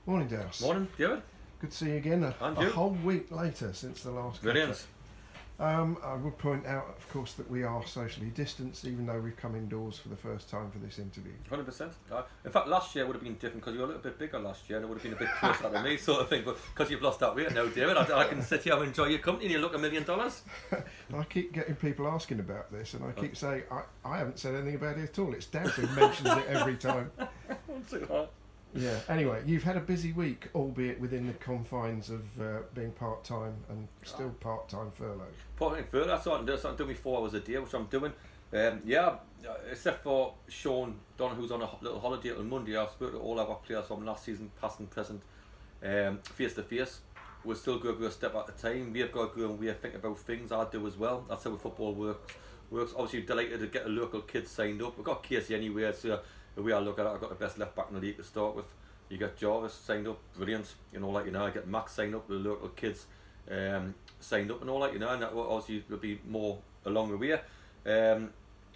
Morning, Dowse. Morning, David. Good to see you again. A whole week later since the last Brilliant. I would point out, of course, that we are socially distanced, even though we've come indoors for the first time for this interview. 100%. In fact, last year would have been different because you were a little bit bigger last year and it would have been a bit closer to me, sort of thing. But because you've lost that weight now, David, I can sit here and enjoy your company and you look $1 million. I keep getting people asking about this, and I keep saying, I haven't said anything about it at all. It's Dowse who mentions it every time. Yeah, anyway, you've had a busy week, albeit within the confines of being part-time and still part-time furloughed. Part-time furlough, I started doing 4 hours a day, which I'm doing. Yeah, except for Sean Don, who's on a little holiday till Monday. I've spoken to all our players from last season, past and present, face to face. We're still going to go a step at a time. We've got to go and we think about things. I do as well. That's how football works. Obviously, delighted to get the local kids signed up. We've got Casey anyway, so the way I look at it, I've got the best left back in the league to start with. You get Jarvis signed up, brilliant. I get Max signed up, the local kids signed up and all that, and that obviously will be more along the way.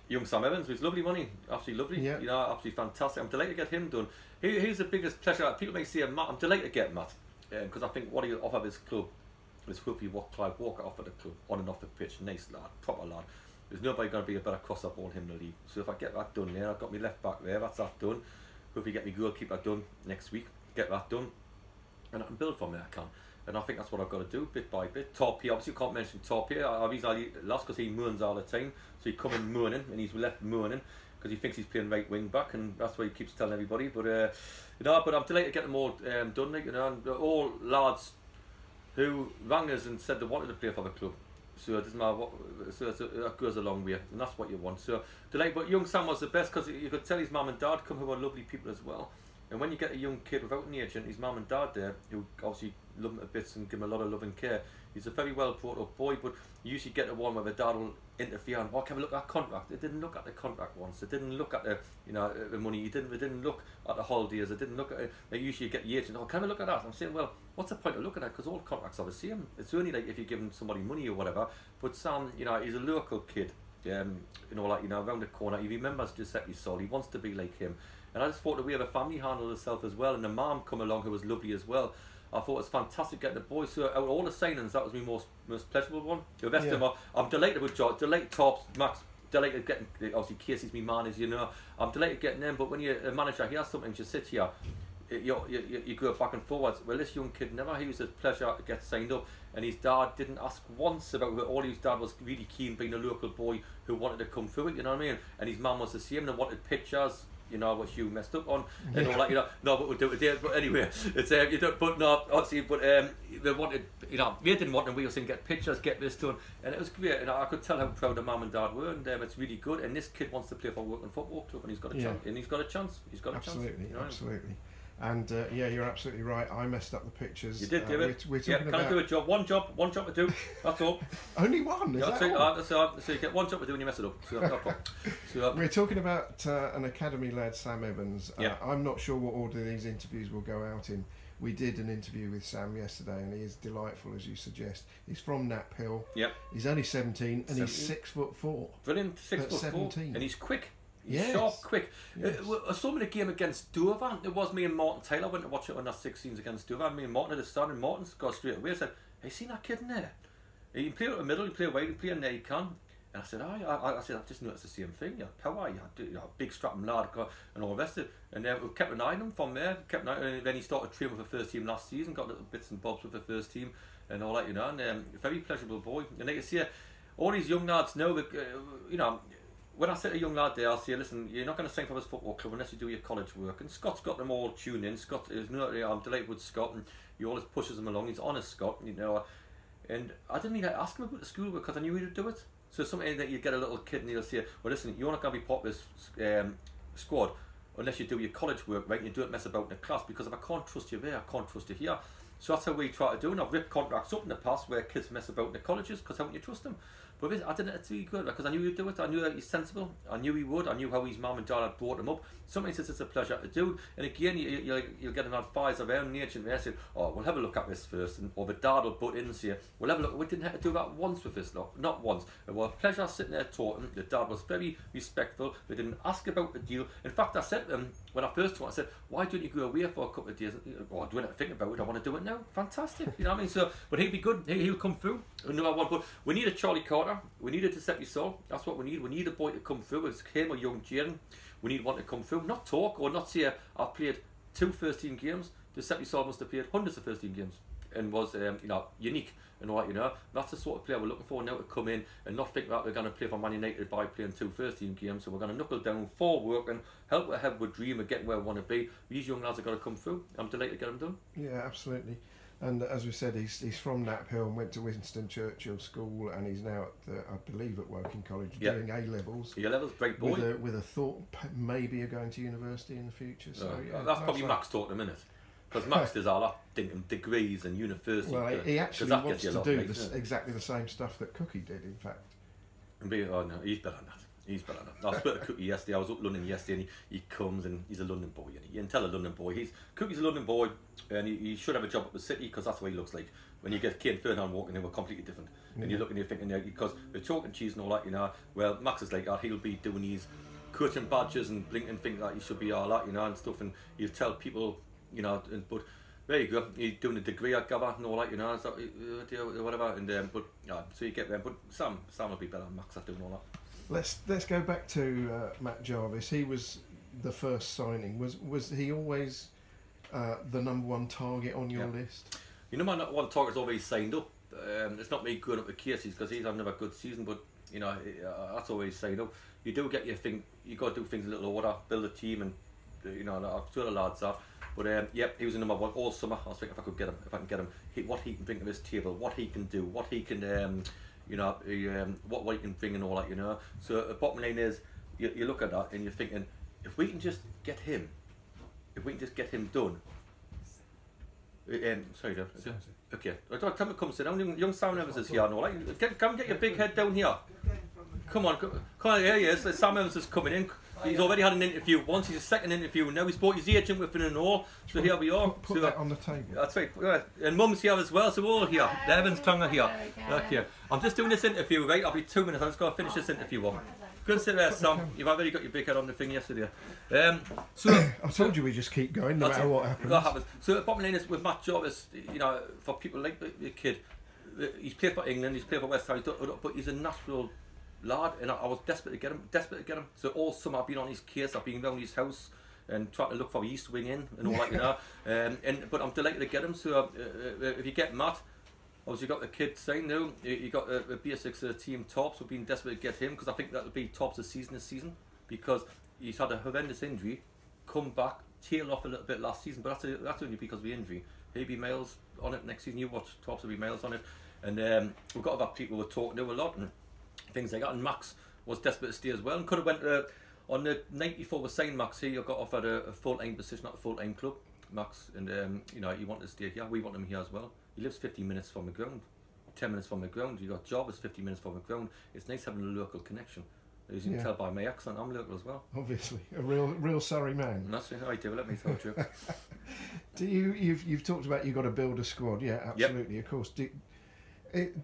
Young Sam Evans was lovely money, absolutely lovely, yeah. Absolutely fantastic. I'm delighted to get him done. He's the biggest pleasure. People may say, Matt, I'm delighted to get Matt, because I think what he'll offer this club is hopefully what Clive Walker offered the club on and off the pitch. Nice lad, proper lad. There's nobody going to be a better crosser ball than him in the league. So if I get that done there, I've got my left back there, that's that done. Hopefully get my goalkeeper done next week, get that done, and I can build from there, I can. And I think that's what I've got to do, bit by bit. Torpy, obviously you can't mention Torpy. I've lost because he moans all the time. So he come in moaning, and he's left moaning, because he thinks he's playing right wing back, and that's what he keeps telling everybody. But but I'm delighted to get them all done, and all lads who rang us and said they wanted to play for the club. So it doesn't matter what, so that goes a long way, and that's what you want. So delighted, but young Sam was the best because you could tell his mum and dad come, who are lovely people as well. And when you get a young kid without an agent, his mum and dad there, who obviously love him to bits and give him a lot of love and care, he's a very well brought up boy. But you usually get the one where the dad will interfere and, can we look at that contract? They didn't look at the contract once. They didn't look at the the money. They didn't look at the holidays. They didn't look at it. They usually get the agent. Can we look at that? I'm saying, well, what's the point of looking at it? Because all contracts are the same. It's only like if you're giving somebody money or whatever. But Sam, he's a local kid. Around the corner. He remembers Giuseppe Sol. He wants to be like him. And I just thought the way the family handled itself as well, and the mum come along who was lovely as well. I thought it was fantastic getting the boys. So out of all the signings, that was my most pleasurable one. The rest of them, I'm delighted with George, delighted Tops, Max, delighted getting, obviously Casey's my man, as you know. I'm delighted getting them, but when you're a manager, he has something to sit here. You go back and forwards. Well, this young kid never. He was a pleasure to get signed up, and his dad didn't ask once about it. All his dad was really keen, being a local boy who wanted to come through it. You know what I mean? And his mum was the same. They wanted pictures. What you messed up on and all that. No, but we'll do it there. But anyway, it's you don't. But no, obviously, but they wanted. We didn't want them. We were saying get pictures, get this done, and it was great. And I could tell how proud the mum and dad were, and it's really good. And this kid wants to play for Working Football Club, and he's got a chance. And he's got a chance. He's got a absolutely, chance. Absolutely. And you're absolutely right. I messed up the pictures. You did, David. We're talking about... I do a job? One job to do. That's all. Only one? Is that all? So you get one job to do and you mess it up. So that's no problem. We're talking about an academy lad, Sam Evans. I'm not sure what order these interviews will go out in. We did an interview with Sam yesterday, and he is delightful, as you suggest. He's from Knapp Hill. Yep. He's only 17, and he's 6'4". Brilliant, 6'4", and he's quick. Yes. Sharp, quick. Yes. I saw him in a game against Dover. It was me and Martin Taylor went to watch it on that 16s against Dover. Me and Martin at the start, and Martin got straight away. I said, "Have you seen that kid in there? He can play out the middle, he can play wide, he can play in there, he can." And I said, I said, I've just noticed the same thing. You have power, you have big strapping lad, and all the rest of it. And then we kept an eye on him from there. And then he started training with the first team last season, got little bits and bobs with the first team, and all that, And very pleasurable boy. And like I say, all these young lads know that, when I say to a young lad there, I'll say, listen, you're not going to sign for this football club unless you do your college work. And Scott's got them all tuned in. Scott is I'm delighted with Scott, and he always pushes them along. He's honest, Scott, And I didn't even ask him about the school because I knew he'd do it. So something that you get a little kid and he'll say, well, listen, you're not going to be part of this squad unless you do your college work right and you don't mess about in the class, because if I can't trust you there, I can't trust you here. So that's how we try to do it. And I've ripped contracts up in the past where kids mess about in the colleges because how can you trust them? But I didn't have to be good because I knew he'd do it. I knew that he's sensible. I knew he would. I knew how his mum and dad had brought him up. Sometimes it's a pleasure to do. And again, you'll get an advice around the agent there saying, oh, we'll have a look at this first. Or the dad will butt in and say, we'll have a look. We didn't have to do that once with this lot. Not once. It was a pleasure sitting there talking. The dad was very respectful. They didn't ask about the deal. In fact, I said to them, when I first told him, I said, why don't you go away for a couple of days? Oh, I don't have to think about it. I want to do it now. Fantastic. You know what I mean? So, but he'll be good. He'll come through. Another one. But we need a Charlie Carter. We need a Giuseppe Sol. That's what we need. We need a boy to come through. It's him or young Jaden. We need one to come through. Not talk or not say, I've played 2 first-team games. Giuseppe Sol must have played hundreds of first-team games and was, you know, unique. And all that, you know, that's the sort of player we're looking for now to come in and not think that we're going to play for Man United by playing 2 first-team games. So we're going to knuckle down, forward work, and help ahead with dream of getting where we want to be. These young lads have got to come through. I'm delighted to get them done. Yeah, absolutely. And as we said, he's from Knapp Hill and went to Winston Churchill School, and he's now at I believe at Woking College doing A levels. A levels, great boy. With a thought maybe of going to university in the future. So yeah, that's probably Max talking in a minute. Because Max does all that thinking degrees and university. Well, he actually wants to do exactly the same stuff that Cookie did, in fact. Oh no, he's better than that. He's better than that. I spoke to Cookie yesterday. I was up London yesterday, and he comes and he's a London boy. And you can tell a London boy. Cookie's a London boy, and he should have a job up the city because that's what he looks like. When you get Kane Fernand walking in, we're completely different. And you're looking, you're thinking, because we're talking cheese and all that, you know. Well, Max is like that. He'll be doing these coaching badges and blinking things that he should be all that, you know, and stuff. And he'll tell people, you know, but. There you go. He's doing a degree at Gava and all that, you know, so, whatever. And but so you get there. But Sam will be better than Max at doing all that. Let's go back to Matt Jarvis. He was the first signing. Was he always the number 1 target on your list? You know, my number 1 target's always signed up. It's not me going up with Casey's because he's having another good season, but you know that's always signed up. You do get your thing. You got to do things a little order, build a team, and you know, I'm sure the lads are. But he was the number 1 all summer. I was thinking if I can get him, what he can bring to this table, what he can do, what he can, you know, what he can bring and all that, you know. So the bottom line is, you look at that and you're thinking, if we can just get him done. Sorry, Joe. Okay. Tell me, come sit down. Young Sam Evans is here and all that. Come get your big head down here. Come on. Here he is. Sam Evans is coming in. He's already had an interview once. He's a second interview now. He's brought his agent with him and all. So here we are. Put that on the table. That's right. And Mum's here as well. So we're all here. The Evans clan are here. Okay. I'm just doing this interview, right? I'll be 2 minutes. I'm just going to finish this interview off. Go and sit there, Sam. You've already got your big head on the thing yesterday. So I told you we just keep going no matter what happens. That happens. So the bottom line is with Matt Jarvis, you know, for people like the kid, he's played for England, he's played for West Ham, but he's a natural lad, and I was desperate to get him. So all summer I've been on his case, I've been round his house and trying to look for the East Wing in and all that, you know. But I'm delighted to get him. So if you get Matt, obviously you got the kid signed now. You got the basics of the team Tops. We've been desperate to get him because I think that'll be Tops this season because he's had a horrendous injury, come back, tail off a little bit last season, but that's only because of the injury. He'll be Miles on it next season. You watch Tops, will be Miles on it, and we've got other people we're talking to a lot and things like that. And Max was desperate to stay as well and could have went on the night before we signed Max here. Got offered a full-time position at a full-time club, Max, and you know, he wanted to stay here. We want him here as well. He lives 15 minutes from the ground, 10 minutes from the ground. You got Jarvis 50 minutes from the ground. It's nice having a local connection. As you can tell by my accent, I'm local as well. Obviously, a real Surrey man. That's right. I do. Let me tell you. Do you've talked about you've got to build a squad? Yeah, absolutely. Yep. Of course. Do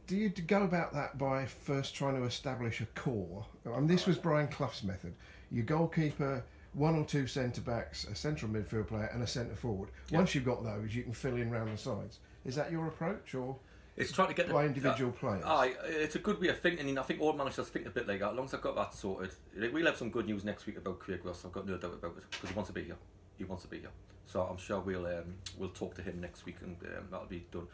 you go about that by first trying to establish a core? I mean, this was Brian Clough's method. Your goalkeeper, 1 or 2 centre backs, a central midfield player, and a centre forward. Yep. Once you've got those, you can fill in round the sides. Is that your approach, or? It's trying to get by individual players. It's a good way of thinking, and I think all managers think a bit like that. As long as I've got that sorted, we'll have some good news next week about Craig Ross. I've got no doubt about it because he wants to be here. So I'm sure we'll talk to him next week, and that'll be done.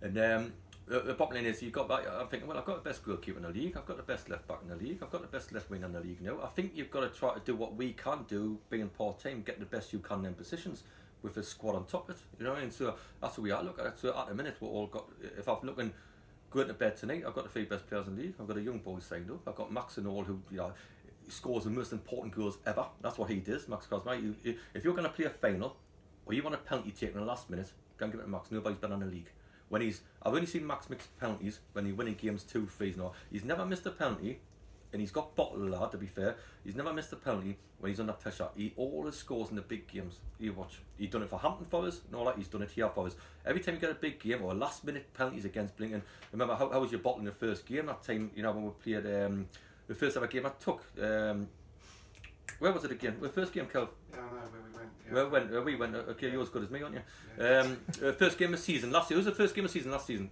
And the bottom line is, you've got that. I'm thinking, well, I've got the best goalkeeper in the league. I've got the best left back in the league. I've got the best left wing in the league now. I think you've got to try to do what we can do, being part time, getting the best you can in positions, with a squad on top of it, you know. And so that's what we are looking at. So at the minute, we're all got. If I'm looking going to bed tonight, I've got the 3 best players in the league. I've got a young boy signed up. I've got Max and all who, you know, scores the most important goals ever. That's what he does, Max Cosma. If you're going to play a final, or you want a penalty taken in the last minute, go and give it to Max. Nobody's been on the league. I've only seen Max mix penalties when he's winning games 2-3. No, he's never missed a penalty. And he's got bottle lad, to be fair. He's never missed a penalty when he's under pressure. He always scores in the big games. You watch. He's done it for Hampton for us and all that. He's done it here for us. Every time you get a big game or a last minute penalties against Blinken. Remember, how was your bottle in the first game that time, you know, when we played the first ever game I took? Where was it again? The first game, Kel? Yeah, I know where we went. Yeah. We went. Okay, you're as good as me, aren't you? Yeah. First game of the season last year. Who was the first game of the season last season?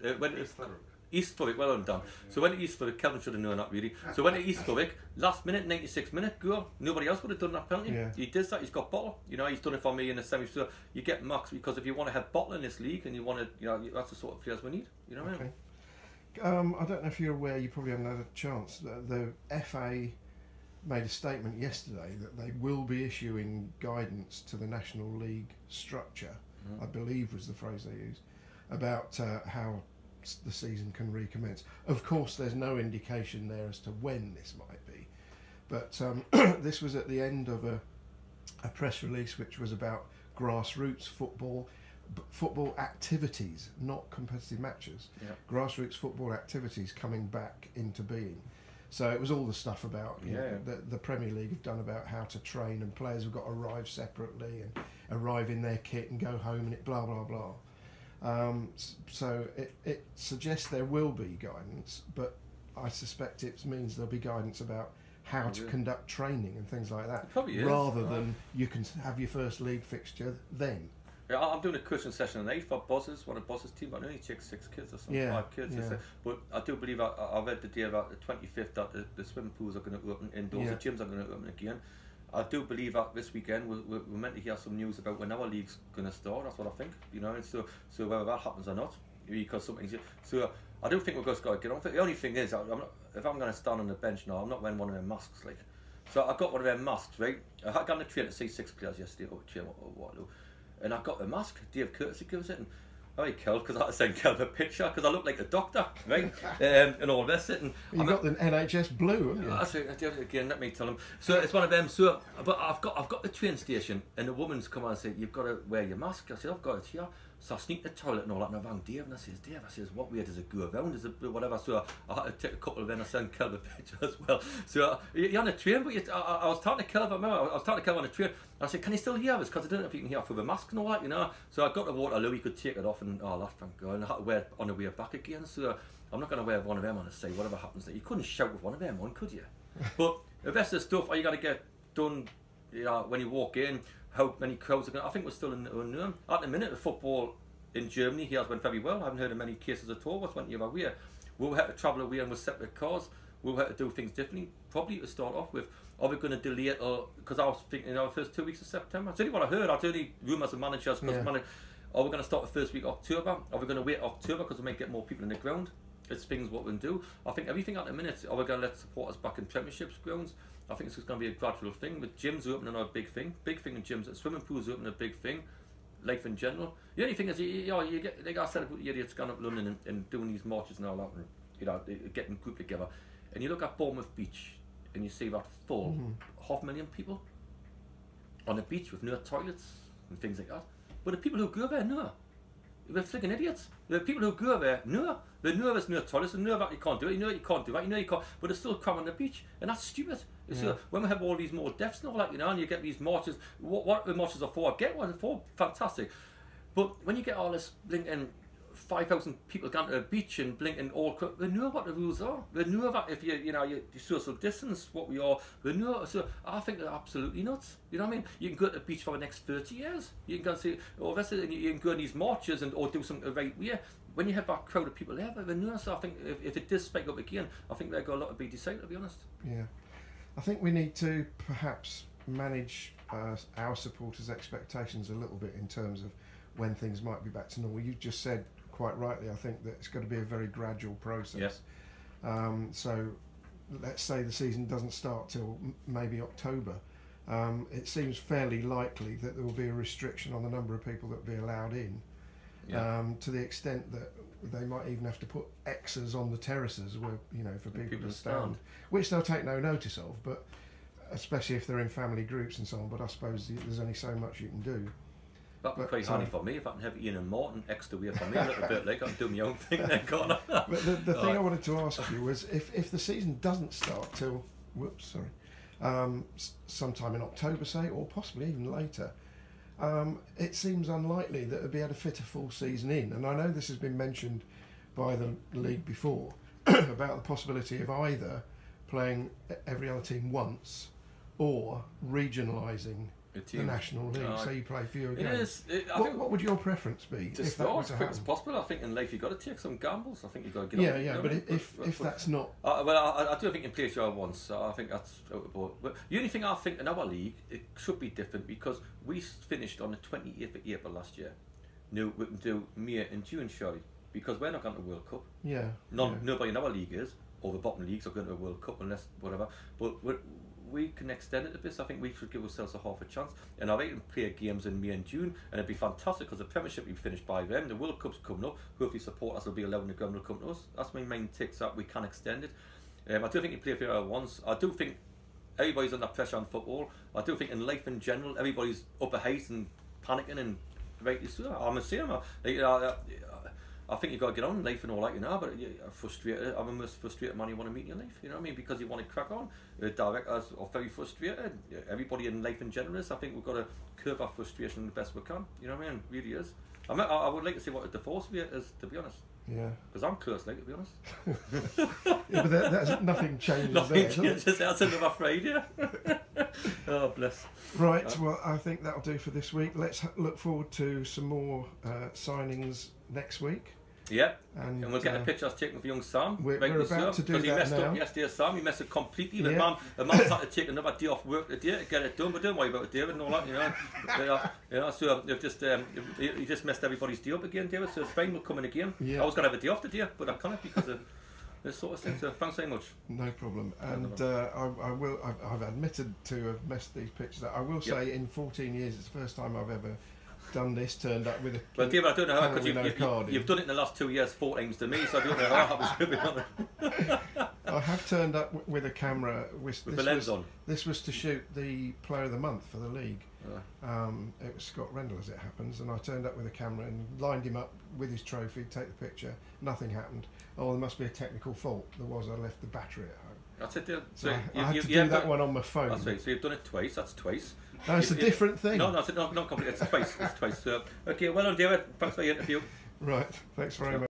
East Thurrock, well done. So went to East Thurrock, Kelvin should have known that really. So went to East Thurrock, last minute, 96th minute, goal. Nobody else would have done that penalty. Yeah. He does that, he's got bottle. You know, he's done it for me in the semi. So you get marks because if you want to have bottle in this league and you want to, you know, that's the sort of players we need. You know what I mean? I don't know if you're aware, you probably haven't had a chance. The FA made a statement yesterday that they will be issuing guidance to the National League structure, I believe was the phrase they used, about how the season can recommence. Of course, there's no indication there as to when this might be, but this was at the end of a press release which was about grassroots football activities, not competitive matches. Grassroots football activities coming back into being. So it was all the stuff about the Premier League have done about how to train, and players have got to arrive separately and arrive in their kit and go home and it blah blah blah. So it suggests there will be guidance, but I suspect it means there'll be guidance about how to conduct training and things like that, rather than you can have your first league fixture then. Yeah, I'm doing a coaching session on 8 for bosses, one of the bosses' team, but I only take 6 kids or something, 5 kids. But I do believe, I read the day about the 25th that the swimming pools are going to open indoors, the gyms are going to open again. I do believe that this weekend we're meant to hear some news about when our league's going to start. That's what I think, you know. And so whether that happens or not, because something's so I do think we're just got to get on with it. The only thing is, if I'm going to stand on the bench now, I'm not wearing one of their masks. Like, so I got one of their masks, right? I had gone to train to see 6 players yesterday over train or Waterloo, and I got the mask. Dave Curtis gives it, and I Kel, because I had to send Kel a picture because I look like a doctor, right? And all this. And you got the NHS blue, haven't you? That's right. Again, let me tell them. So it's one of them. So, but I've got the train station, and the woman's come on and said, "You've got to wear your mask." I said, "I've got it here." So I sneaked to the toilet and all that, and I rang Dave, and I says, what way does it go around? Is it whatever? So I had to take a couple of them and send Kel the picture as well. So you're on the train, but I was talking to Kel, on the train, and I said, can you still hear us? Because I don't know if you can hear through the mask and all that, you know. So I got to Waterloo, he could take it off, and that, thank God, and I had to wear it on the way back again. So I'm not going to wear one of them on and say whatever happens there. You couldn't shout with one of them on, could you? But the rest of the stuff, you got to get done, you know, when you walk in, how many crowds are going to, I think we're still in unknown. At the minute, the football in Germany here has went very well. I haven't heard of many cases at all. What's went the other way? We'll have to travel away and with separate cars. We'll have to do things differently. Probably to start off with, are we going to delay it? Or because I was thinking, the first 2 weeks of September. That's only what I heard. That's only rumours of managers. Are we going to start the first week of October? Are we going to wait October because we might get more people in the ground? It's things what we can do. I think everything at the minute. Are we going to let supporters back in Premiership's grounds? I think it's just going to be a gradual thing. With gyms opening are a big thing. Big thing in gyms. Swimming pools opening a big thing. Life in general. The only thing is, you get, like I said about the idiots going up London and doing these marches and all that, and, you know, getting grouped together. And you look at Bournemouth Beach and you see that full 500,000 people on a beach with no toilets and things like that. But the people who go there, no. They're freaking idiots. The people who go there, no. They know there's no toilets, they know that you can't do it, you know you can't do that, you know you can't, but they're still cramming on the beach, and that's stupid. So when we have all these more deaths and all that, you know, and you get these marches, what the marches are for, I get what they're for, fantastic. But when you get all this blinking 5,000 people going to the beach and blinking all, they know what the rules are. They know that if you social distance, what we are, they know. So I think they're absolutely nuts. You know what I mean? You can go to the beach for the next 30 years. You can go and see, and you can go on these marches or do something right way. When you have that crowd of people there, they know. So I think if it does spike up again, I think they've got a lot to be decided, to be honest. Yeah. I think we need to perhaps manage our supporters' expectations a little bit in terms of when things might be back to normal. You just said quite rightly, I think that it's got to be a very gradual process. So let's say the season doesn't start till maybe October. It seems fairly likely that there will be a restriction on the number of people that will be allowed in, to the extent that they might even have to put X's on the terraces where, you know, for people to stand, which they'll take no notice of, but especially if they're in family groups and so on. But I suppose there's only so much you can do. That'd be quite handy for me if I can have Ian and Morton extra way for me a little bit, like I can do my own thing then, can't I? But the thing I wanted to ask you was if the season doesn't start till sometime in October, say, or possibly even later, it seems unlikely that it'll be able to fit a full season in. And I know this has been mentioned by the league before about the possibility of either playing every other team once or regionalising the National League, so you play fewer it games. Is. What would your preference be to if start that was as quick as possible? I think in life you've got to take some gambles. I think you've got to get on. Yeah, but if that's not... I do think in PHR once, so I think that's out of board. But the only thing I think in our league, it should be different because we finished on the 28th of April last year. No, we can do May and June, surely, because we're not going to the World Cup. Yeah. Nobody in our league is, or the bottom leagues are going to the World Cup unless whatever. But we can extend it a bit, so I think we should give ourselves a half a chance. And I think we can play games in May and June, and it'd be fantastic because the Premiership will be finished by then. The World Cup's coming up. Hopefully, supporters will be allowed to come to us. That's my main take, so that we can extend it. I do think you play for once. I do think everybody's under pressure on football. I do think in life in general, everybody's up a height and panicking and rightly so. I'm the same. I think you've got to get on in life and all that, but you're frustrated. I'm the most frustrated man you want to meet in your life, you know what I mean? Because you want to crack on. Directors are very frustrated. Everybody in life in general is. I think we've got to curb our frustration the best we can, you know what I mean? It really is. I would like to see what a divorce rate is, to be honest. Yeah. Because I'm close, to be honest. Yeah, but that's nothing changes. Nothing changes. That's another Friday. Oh, bless. Right, well, I think that'll do for this week. Let's look forward to some more signings next week. Yeah, and we'll get the pictures taken with young Sam. We're about to do that now. Because he messed up yesterday, Sam. He messed up completely. The man had to take another day off work today to get it done. But don't worry about it, David, and all that, So he just messed everybody's day up again, David. So it's fine. We'll come in again. Yeah. I was going to have a day off today, but I can't because of this sort of thing. So thanks very much. No problem. And I've admitted to have messed these pictures up. I will say, in 14 years, it's the first time I've ever done this, turned up with a... Well, David, I don't know how, because you've done it in the last 2 years 4 times to me, so I don't know how that was going on it. I have turned up with a camera. With the lens on. This was to shoot the Player of the Month for the league. Yeah. It was Scott Rendell, as it happens, and I turned up with a camera and lined him up with his trophy, take the picture. Nothing happened. Oh, there must be a technical fault. There was. I left the battery at home. That's it, Dave. So I had to do that one on my phone. That's right. So you've done it twice. That's twice. No, it's a different thing. No, not completely. It's twice. It's twice. So, okay, well done, David. Thanks for the interview. Right. Thanks very much.